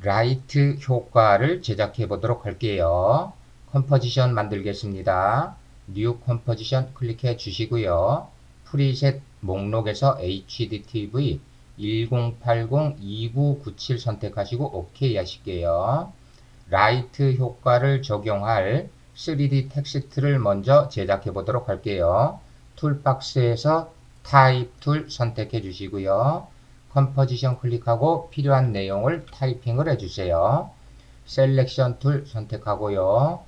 라이트 효과를 제작해 보도록 할게요. 컴포지션 만들겠습니다. 뉴 컴포지션 클릭해 주시고요. 프리셋 목록에서 HDTV 1080-2997 선택하시고 OK 하실게요. 라이트 효과를 적용할 3D 텍스트를 먼저 제작해 보도록 할게요. 툴박스에서 타입 툴 선택해 주시고요. 컴포지션 클릭하고 필요한 내용을 타이핑을 해주세요. 셀렉션 툴 선택하고요.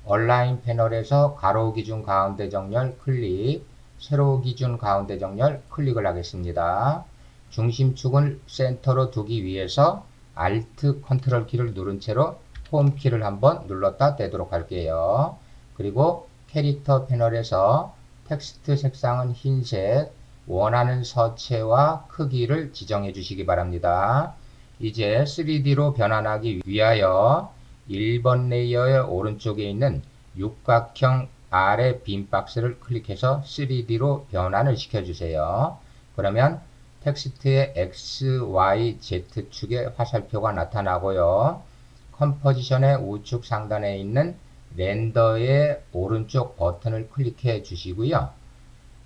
얼라인 패널에서 가로 기준 가운데 정렬 클릭, 세로 기준 가운데 정렬 클릭을 하겠습니다. 중심축을 센터로 두기 위해서 Alt 컨트롤 키를 누른 채로 홈 키를 한번 눌렀다 떼도록 할게요. 그리고 캐릭터 패널에서 텍스트 색상은 흰색, 원하는 서체와 크기를 지정해 주시기 바랍니다. 이제 3D로 변환하기 위하여 1번 레이어의 오른쪽에 있는 육각형 아래 빈 박스를 클릭해서 3D로 변환을 시켜주세요. 그러면 텍스트의 X, Y, Z축의 화살표가 나타나고요. 컴포지션의 우측 상단에 있는 렌더의 오른쪽 버튼을 클릭해 주시고요.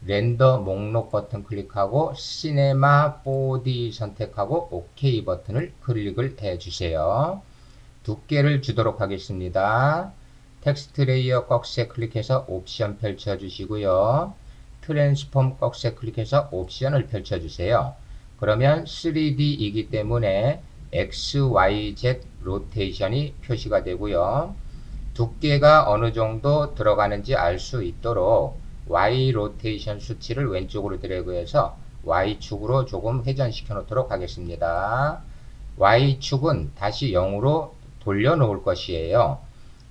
렌더 목록 버튼 클릭하고 시네마 4D 선택하고 OK 버튼을 클릭을 해 주세요. 두께를 주도록 하겠습니다. 텍스트 레이어 꺽쇠 클릭해서 옵션 펼쳐 주시고요. 트랜스폼 꺽쇠 클릭해서 옵션을 펼쳐 주세요. 그러면 3D이기 때문에 X, Y, Z 로테이션이 표시가 되고요. 두께가 어느 정도 들어가는지 알 수 있도록 Y 로테이션 수치를 왼쪽으로 드래그해서 Y축으로 조금 회전시켜 놓도록 하겠습니다. Y축은 다시 0으로 돌려놓을 것이에요.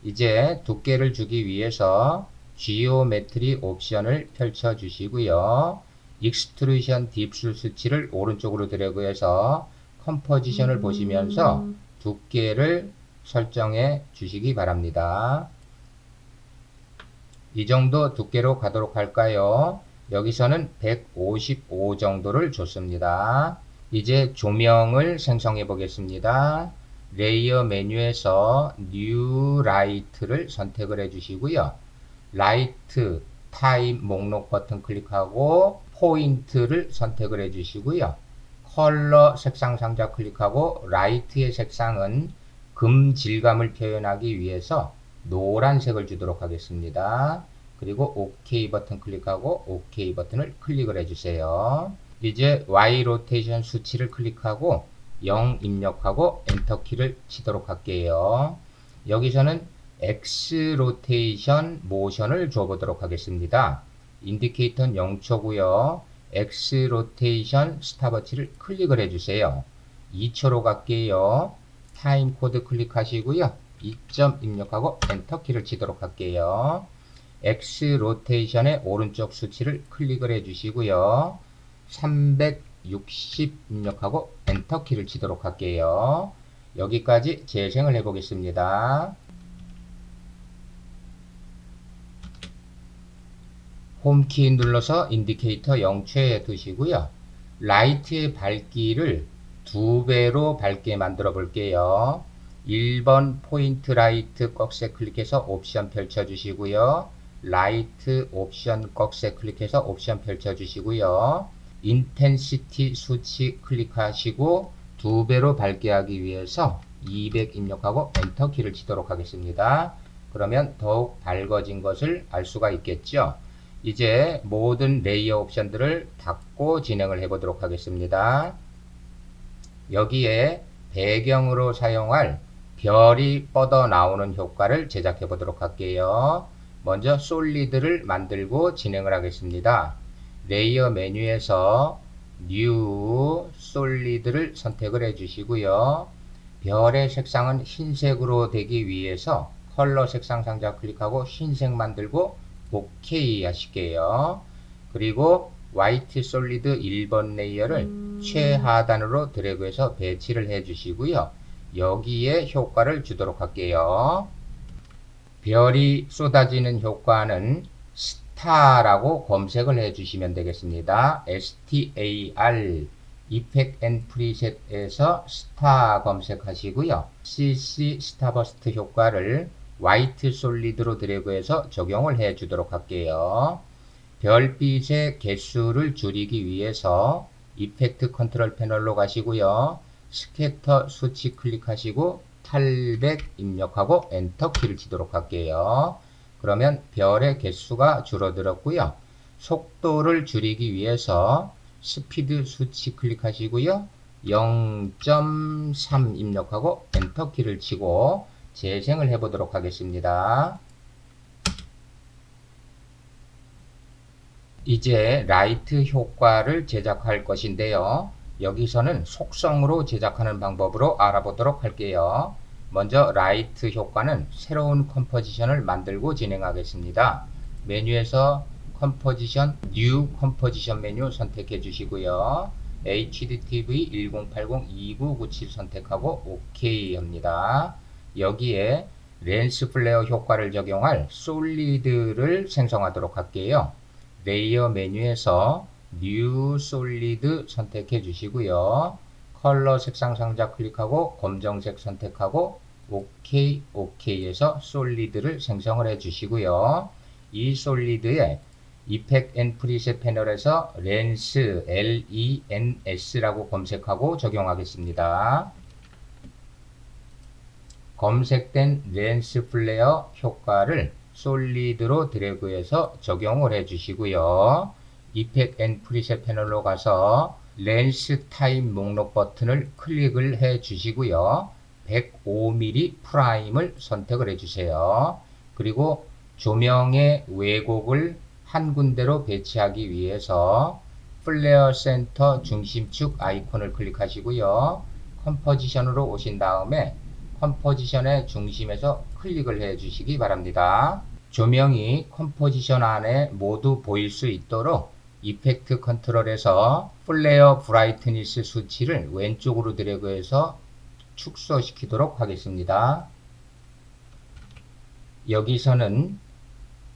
이제 두께를 주기 위해서 지오메트리 옵션을 펼쳐 주시고요. 익스트루션 딥술 수치를 오른쪽으로 드래그해서 컴포지션을 보시면서 두께를 설정해 주시기 바랍니다. 이 정도 두께로 가도록 할까요? 여기서는 155 정도를 줬습니다. 이제 조명을 생성해 보겠습니다. 레이어 메뉴에서 뉴 라이트를 선택을 해 주시고요. 라이트 타입 목록 버튼 클릭하고 포인트를 선택을 해 주시고요. 컬러 색상 상자 클릭하고 라이트의 색상은 금 질감을 표현하기 위해서 노란색을 주도록 하겠습니다. 그리고 OK 버튼 클릭하고 OK 버튼을 클릭을 해주세요. 이제 Y 로테이션 수치를 클릭하고 0 입력하고 엔터 키를 치도록 할게요. 여기서는 X 로테이션 모션을 줘보도록 하겠습니다. 인디케이터는 0초고요. X 로테이션 스탑워치를 클릭을 해주세요. 2초로 갈게요. 타임 코드 클릭하시고요. 2점 입력하고 엔터 키를 치도록 할게요. X 로테이션의 오른쪽 수치를 클릭을 해주시고요. 360 입력하고 엔터 키를 치도록 할게요. 여기까지 재생을 해보겠습니다. 홈키 눌러서 인디케이터 0초에 두시고요. 라이트의 밝기를 2배로 밝게 만들어 볼게요. 1번 포인트 라이트 꺽쇠 클릭해서 옵션 펼쳐 주시고요. 라이트 옵션 꺽쇠 클릭해서 옵션 펼쳐 주시고요. 인텐시티 수치 클릭하시고 2배로 밝게 하기 위해서 200 입력하고 엔터 키를 치도록 하겠습니다. 그러면 더욱 밝아진 것을 알 수가 있겠죠. 이제 모든 레이어 옵션들을 닫고 진행을 해 보도록 하겠습니다. 여기에 배경으로 사용할 별이 뻗어 나오는 효과를 제작해 보도록 할게요. 먼저 솔리드를 만들고 진행을 하겠습니다. 레이어 메뉴에서 뉴 솔리드를 선택을 해 주시고요. 별의 색상은 흰색으로 되기 위해서 컬러 색상 상자 클릭하고 흰색 만들고 OK 하실게요. 그리고 화이트 솔리드 1번 레이어를 최하단으로 드래그해서 배치를 해 주시고요. 여기에 효과를 주도록 할게요. 별이 쏟아지는 효과는 스타라고 검색을 해 주시면 되겠습니다. STAR 이펙트 앤 프리셋에서 스타 검색하시고요. CC 스타버스트 효과를 화이트 솔리드로 드래그해서 적용을 해 주도록 할게요. 별빛의 개수를 줄이기 위해서 이펙트 컨트롤 패널로 가시고요. 스캐터 수치 클릭하시고 800 입력하고 엔터 키를 치도록 할게요. 그러면 별의 개수가 줄어들었고요. 속도를 줄이기 위해서 스피드 수치 클릭하시고요. 0.3 입력하고 엔터 키를 치고 재생을 해보도록 하겠습니다. 이제 라이트 효과를 제작할 것인데요. 여기서는 속성으로 제작하는 방법으로 알아보도록 할게요. 먼저 라이트 효과는 새로운 컴포지션을 만들고 진행하겠습니다. 메뉴에서 컴포지션, 뉴 컴포지션 메뉴 선택해 주시고요. HDTV 1080-2997 선택하고 OK 합니다. 여기에 렌스 플레어 효과를 적용할 솔리드를 생성하도록 할게요. 레이어 메뉴에서 뉴 솔리드 선택해 주시고요. 컬러 색상 상자 클릭하고 검정색 선택하고 OK, OK에서 솔리드를 생성을 해 주시고요. 이 솔리드에 이펙트 앤 프리셋 패널에서 렌스 LENS라고 검색하고 적용하겠습니다. 검색된 렌스 플레어 효과를 솔리드로 드래그해서 적용을 해 주시고요. 이펙트 앤 프리셋 패널로 가서 렌스 타입 목록 버튼을 클릭을 해 주시고요. 105mm 프라임을 선택을 해 주세요. 그리고 조명의 왜곡을 한 군데로 배치하기 위해서 플레어 센터 중심축 아이콘을 클릭하시고요. 컴포지션으로 오신 다음에 컴포지션의 중심에서 클릭을 해 주시기 바랍니다. 조명이 컴포지션 안에 모두 보일 수 있도록 이펙트 컨트롤에서 플레어 브라이트니스 수치를 왼쪽으로 드래그해서 축소시키도록 하겠습니다. 여기서는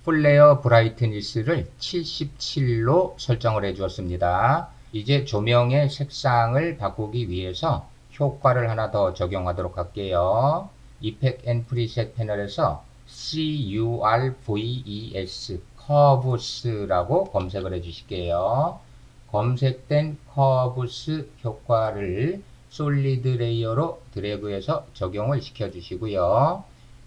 플레어 브라이트니스를 77로 설정을 해 주었습니다. 이제 조명의 색상을 바꾸기 위해서 효과를 하나 더 적용하도록 할게요. 이펙트 앤 프리셋 패널에서 CURVES 커브스라고 검색을 해 주실게요. 검색된 커브스 효과를 솔리드 레이어로 드래그해서 적용을 시켜 주시고요.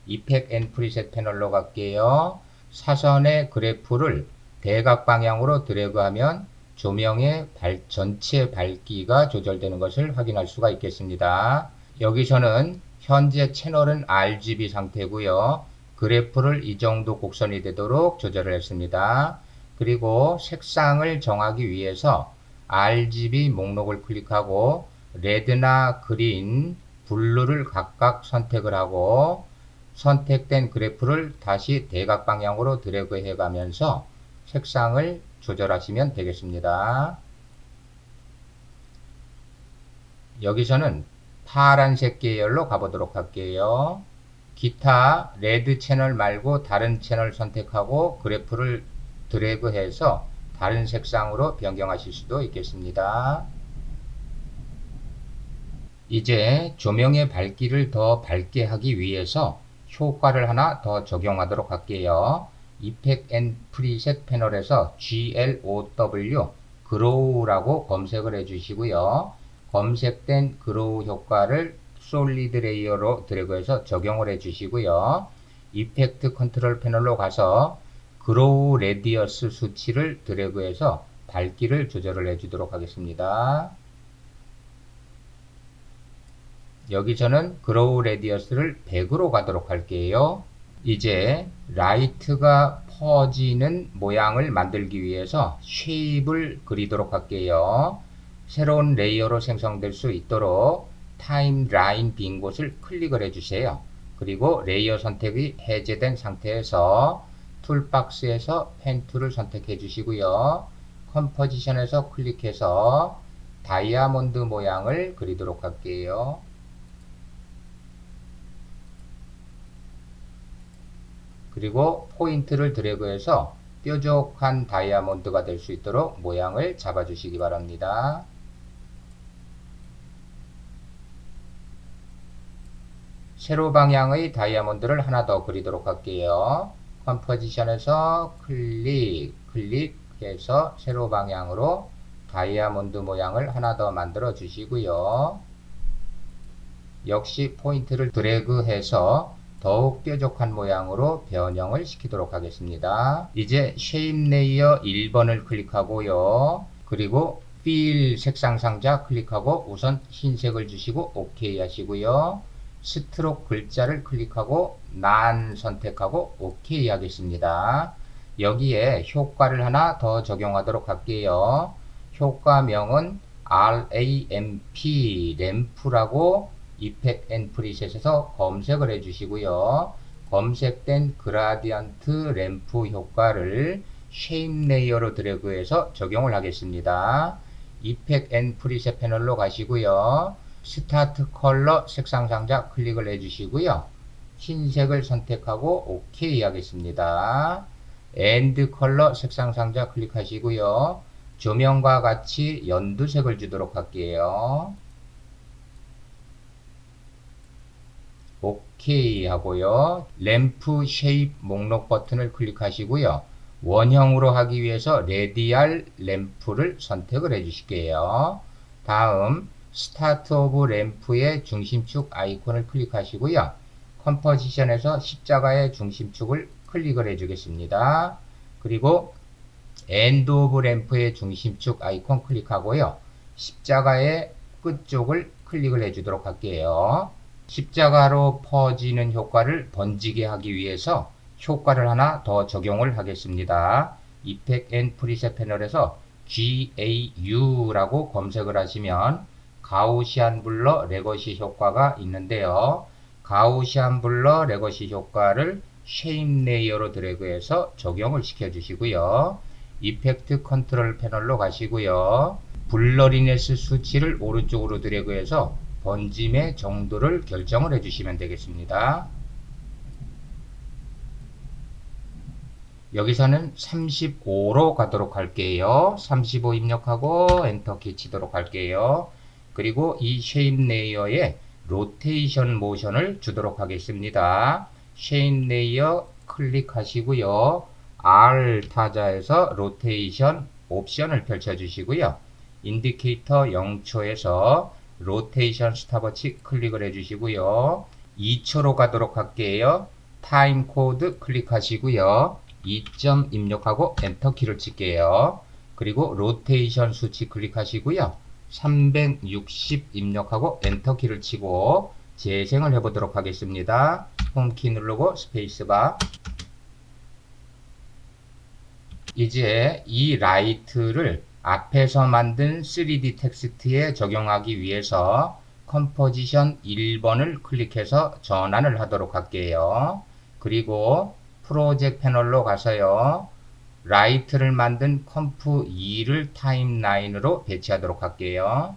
이펙트 앤 프리셋 패널로 갈게요. 사선의 그래프를 대각 방향으로 드래그하면 조명의 전체 밝기가 조절되는 것을 확인할 수가 있겠습니다. 여기서는 현재 채널은 RGB 상태고요. 그래프를 이 정도 곡선이 되도록 조절을 했습니다. 그리고 색상을 정하기 위해서 RGB 목록을 클릭하고 레드나 그린, 블루를 각각 선택을 하고 선택된 그래프를 다시 대각 방향으로 드래그 해 가면서 색상을 조절하시면 되겠습니다. 여기서는 파란색 계열로 가보도록 할게요. 기타 레드 채널 말고 다른 채널 선택하고 그래프를 드래그해서 다른 색상으로 변경하실 수도 있겠습니다. 이제 조명의 밝기를 더 밝게 하기 위해서 효과를 하나 더 적용하도록 할게요. 이펙트 앤 프리셋 패널에서 GLOW 그로우라고 검색을 해 주시고요. 검색된 그로우 효과를 솔리드 레이어로 드래그해서 적용을 해 주시고요. 이펙트 컨트롤 패널로 가서 그로우 레디어스 수치를 드래그해서 밝기를 조절을 해 주도록 하겠습니다. 여기서는 그로우 레디어스를 100으로 가도록 할게요. 이제 라이트가 퍼지는 모양을 만들기 위해서 쉐입을 그리도록 할게요. 새로운 레이어로 생성될 수 있도록 타임라인 빈 곳을 클릭을 해주세요. 그리고 레이어 선택이 해제된 상태에서 툴박스에서 펜 툴을 선택해 주시고요. 컴포지션에서 클릭해서 다이아몬드 모양을 그리도록 할게요. 그리고 포인트를 드래그해서 뾰족한 다이아몬드가 될 수 있도록 모양을 잡아주시기 바랍니다. 세로 방향의 다이아몬드를 하나 더 그리도록 할게요. 컴포지션에서 클릭해서 세로 방향으로 다이아몬드 모양을 하나 더 만들어 주시고요. 역시 포인트를 드래그해서 더욱 뾰족한 모양으로 변형을 시키도록 하겠습니다. 이제 쉐입 레이어 1번을 클릭하고요. 그리고 필 색상 상자 클릭하고 우선 흰색을 주시고 OK 하시고요. 스트록 글자를 클릭하고 난 선택하고 OK 하겠습니다. 여기에 효과를 하나 더 적용하도록 할게요. 효과명은 RAMP, 램프라고 이펙트 앤 프리셋에서 검색을 해주시고요. 검색된 그라디언트 램프 효과를 쉐입 레이어로 드래그해서 적용을 하겠습니다. 이펙트 앤 프리셋 패널로 가시고요. 스타트 컬러 색상 상자 클릭을 해주시고요. 흰색을 선택하고 OK 하겠습니다. 엔드 컬러 색상 상자 클릭하시고요. 조명과 같이 연두색을 주도록 할게요. OK 하고요. 램프 쉐입 목록 버튼을 클릭하시고요. 원형으로 하기 위해서 레디알 램프를 선택을 해 주실게요. 다음 스타트 오브 램프의 중심축 아이콘을 클릭하시고요. 컴포지션에서 십자가의 중심축을 클릭을 해 주겠습니다. 그리고 엔드 오브 램프의 중심축 아이콘 클릭하고요. 십자가의 끝쪽을 클릭을 해 주도록 할게요. 십자가로 퍼지는 효과를 번지게 하기 위해서 효과를 하나 더 적용을 하겠습니다. 이펙트 앤 프리셋 패널에서 GAU라고 검색을 하시면 가우시안 블러 레거시 효과가 있는데요. 가우시안 블러 레거시 효과를 쉐입 레이어로 드래그해서 적용을 시켜 주시고요. 이펙트 컨트롤 패널로 가시고요. 블러리네스 수치를 오른쪽으로 드래그해서 번짐의 정도를 결정을 해주시면 되겠습니다. 여기서는 35로 가도록 할게요. 35 입력하고 엔터키 치도록 할게요. 그리고 이 쉐입 레이어에 로테이션 모션을 주도록 하겠습니다. 쉐입 레이어 클릭하시고요. R 타자에서 로테이션 옵션을 펼쳐주시고요. 인디케이터 0초에서 로테이션 스탑워치 클릭을 해주시고요. 2초로 가도록 할게요. 타임 코드 클릭하시고요. 2점 입력하고 엔터키를 칠게요. 그리고 로테이션 수치 클릭하시고요. 360 입력하고 엔터키를 치고 재생을 해보도록 하겠습니다. 홈키 누르고 스페이스바. 이제 이 라이트를 앞에서 만든 3D 텍스트에 적용하기 위해서 컴포지션 1번을 클릭해서 전환을 하도록 할게요. 그리고 프로젝트 패널로 가서요. 라이트를 만든 컴프 2를 타임라인으로 배치하도록 할게요.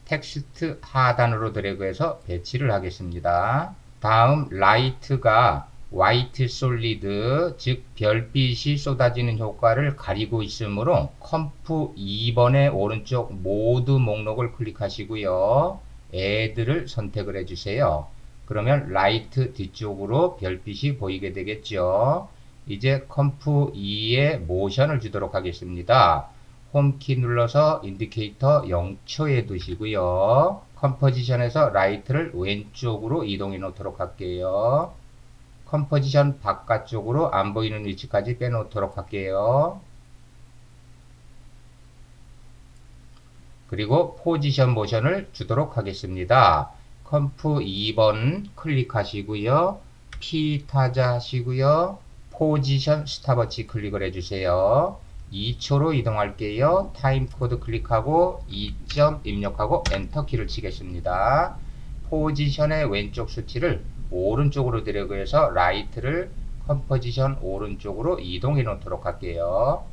텍스트 하단으로 드래그해서 배치를 하겠습니다. 다음 라이트가 화이트 솔리드, 즉 별빛이 쏟아지는 효과를 가리고 있으므로 컴프 2번의 오른쪽 모드 목록을 클릭하시고요. 애드를 선택을 해주세요. 그러면 라이트 뒤쪽으로 별빛이 보이게 되겠죠. 이제 컴프 2에 모션을 주도록 하겠습니다. 홈키 눌러서 인디케이터 0초에 두시고요. 컴포지션에서 라이트를 왼쪽으로 이동해 놓도록 할게요. 컴포지션 바깥쪽으로 안 보이는 위치까지 빼놓도록 할게요. 그리고 포지션 모션을 주도록 하겠습니다. 컴프 2번 클릭하시고요. P 타자 하시고요. 포지션 스탑워치 클릭을 해주세요. 2초로 이동할게요. 타임 코드 클릭하고 2점 입력하고 엔터키를 치겠습니다. 포지션의 왼쪽 수치를 오른쪽으로 드래그해서 라이트를 컴포지션 오른쪽으로 이동해 놓도록 할게요.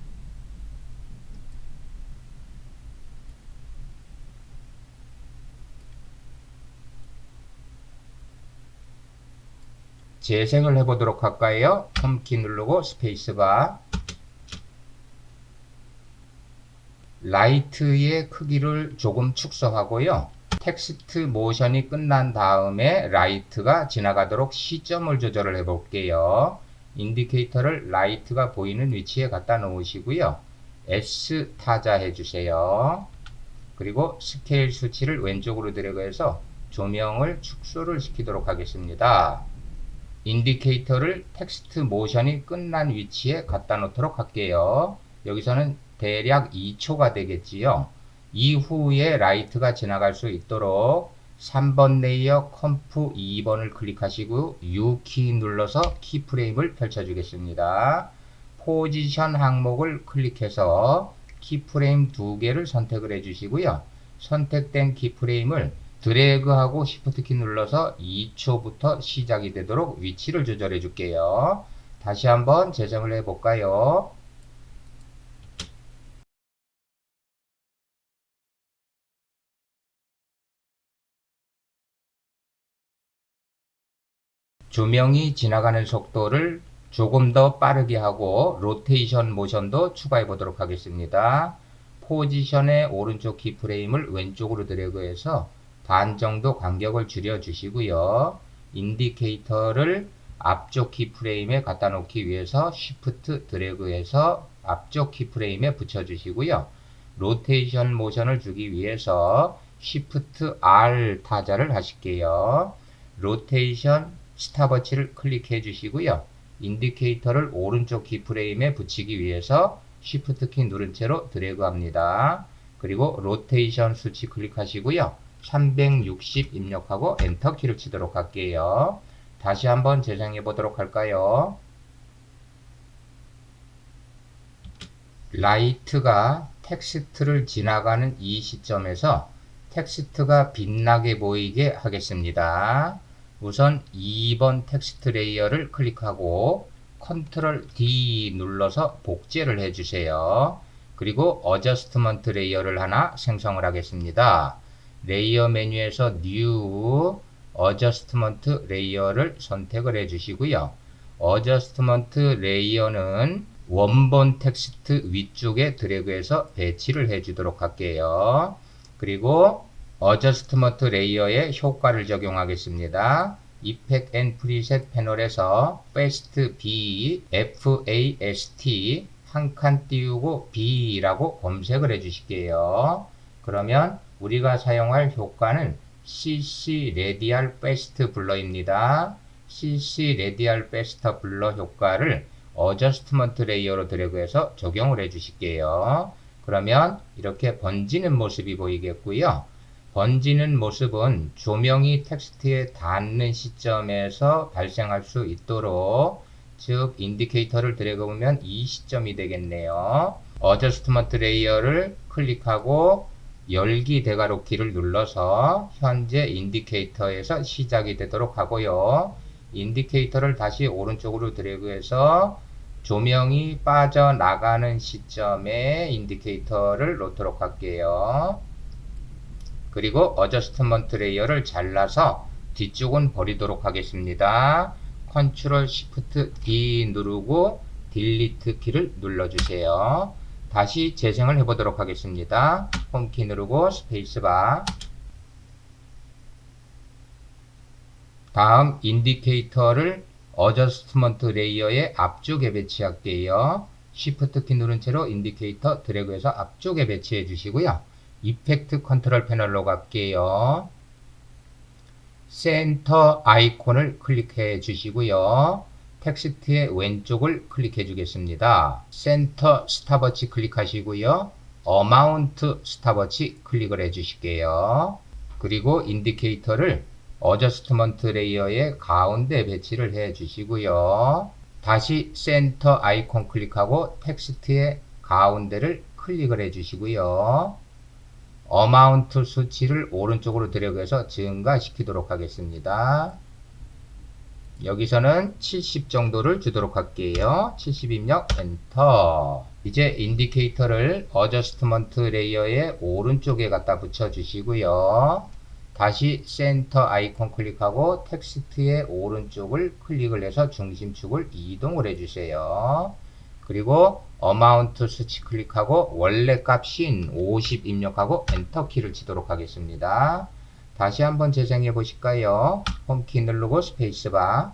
재생을 해보도록 할까요? 홈키 누르고 스페이스바. 라이트의 크기를 조금 축소하고요. 텍스트 모션이 끝난 다음에 라이트가 지나가도록 시점을 조절을 해 볼게요. 인디케이터를 라이트가 보이는 위치에 갖다 놓으시고요. S 타자 해주세요. 그리고 스케일 수치를 왼쪽으로 드래그해서 조명을 축소를 시키도록 하겠습니다. 인디케이터를 텍스트 모션이 끝난 위치에 갖다 놓도록 할게요. 여기서는 대략 2초가 되겠지요. 이후에 라이트가 지나갈 수 있도록 3번 레이어 컴프 2번을 클릭하시고 U키 눌러서 키프레임을 펼쳐주겠습니다. 포지션 항목을 클릭해서 키프레임 2개를 선택을 해주시고요. 선택된 키프레임을 드래그하고 Shift 키 눌러서 2초부터 시작이 되도록 위치를 조절해 줄게요. 다시 한번 재생을 해 볼까요? 조명이 지나가는 속도를 조금 더 빠르게 하고 로테이션 모션도 추가해 보도록 하겠습니다. 포지션의 오른쪽 키프레임을 왼쪽으로 드래그해서 반 정도 간격을 줄여 주시고요. 인디케이터를 앞쪽 키프레임에 갖다 놓기 위해서 Shift 드래그해서 앞쪽 키프레임에 붙여 주시고요. 로테이션 모션을 주기 위해서 Shift R 타자를 하실게요. 로테이션 스탑워치를 클릭해 주시고요. 인디케이터를 오른쪽 키프레임에 붙이기 위해서 Shift 키 누른 채로 드래그 합니다. 그리고 로테이션 수치 클릭하시고요. 360 입력하고 엔터 키를 치도록 할게요. 다시 한번 재생해 보도록 할까요? 라이트가 텍스트를 지나가는 이 시점에서 텍스트가 빛나게 보이게 하겠습니다. 우선 2번 텍스트 레이어를 클릭하고 컨트롤 D 눌러서 복제를 해주세요. 그리고 어저스트먼트 레이어를 하나 생성을 하겠습니다. 레이어 메뉴에서 New 어저스트먼트 레이어를 선택을 해주시고요. 어저스트먼트 레이어는 원본 텍스트 위쪽에 드래그해서 배치를 해주도록 할게요. 그리고 어저스트먼트 레이어에 효과를 적용하겠습니다. 이펙트 앤 프리셋 패널에서 Fast B, FAST 한 칸 띄우고 B라고 검색을 해주실게요. 그러면 우리가 사용할 효과는 CC Radial Fast 블러입니다. CC Radial Fast 블러 효과를 어저스트먼트 레이어로 드래그해서 적용을 해주실게요. 그러면 이렇게 번지는 모습이 보이겠고요. 번지는 모습은 조명이 텍스트에 닿는 시점에서 발생할 수 있도록, 즉 인디케이터를 드래그 보면 이 시점이 되겠네요. 어저스트먼트 레이어를 클릭하고 열기 대괄호 키를 눌러서 현재 인디케이터에서 시작이 되도록 하고요. 인디케이터를 다시 오른쪽으로 드래그해서 조명이 빠져나가는 시점에 인디케이터를 놓도록 할게요. 그리고 어저스트먼트 레이어를 잘라서 뒤쪽은 버리도록 하겠습니다. 컨트롤 시프트 D 누르고 딜리트 키를 눌러주세요. 다시 재생을 해보도록 하겠습니다. 홈키 누르고 스페이스바. 다음 인디케이터를 어저스트먼트 레이어의 앞쪽에 배치할게요. Shift 키 누른 채로 인디케이터 드래그해서 앞쪽에 배치해 주시고요. 이펙트 컨트롤 패널로 갈게요. 센터 아이콘을 클릭해 주시고요. 텍스트의 왼쪽을 클릭해 주겠습니다. 센터 스탑워치 클릭하시고요. 어마운트 스탑워치 클릭을 해 주실게요. 그리고 인디케이터를 어저스트먼트 레이어의 가운데 배치를 해 주시고요. 다시 센터 아이콘 클릭하고 텍스트의 가운데를 클릭을 해 주시고요. 어마운트 수치를 오른쪽으로 드래그해서 증가시키도록 하겠습니다. 여기서는 70 정도를 주도록 할게요. 70 입력 엔터. 이제 인디케이터를 어저스트먼트 레이어의 오른쪽에 갖다 붙여 주시고요. 다시 센터 아이콘 클릭하고 텍스트의 오른쪽을 클릭을 해서 중심축을 이동을 해주세요. 그리고 어마운트 수치 클릭하고 원래 값인 50 입력하고 엔터 키를 치도록 하겠습니다. 다시 한번 재생해 보실까요? 홈키 누르고 스페이스바.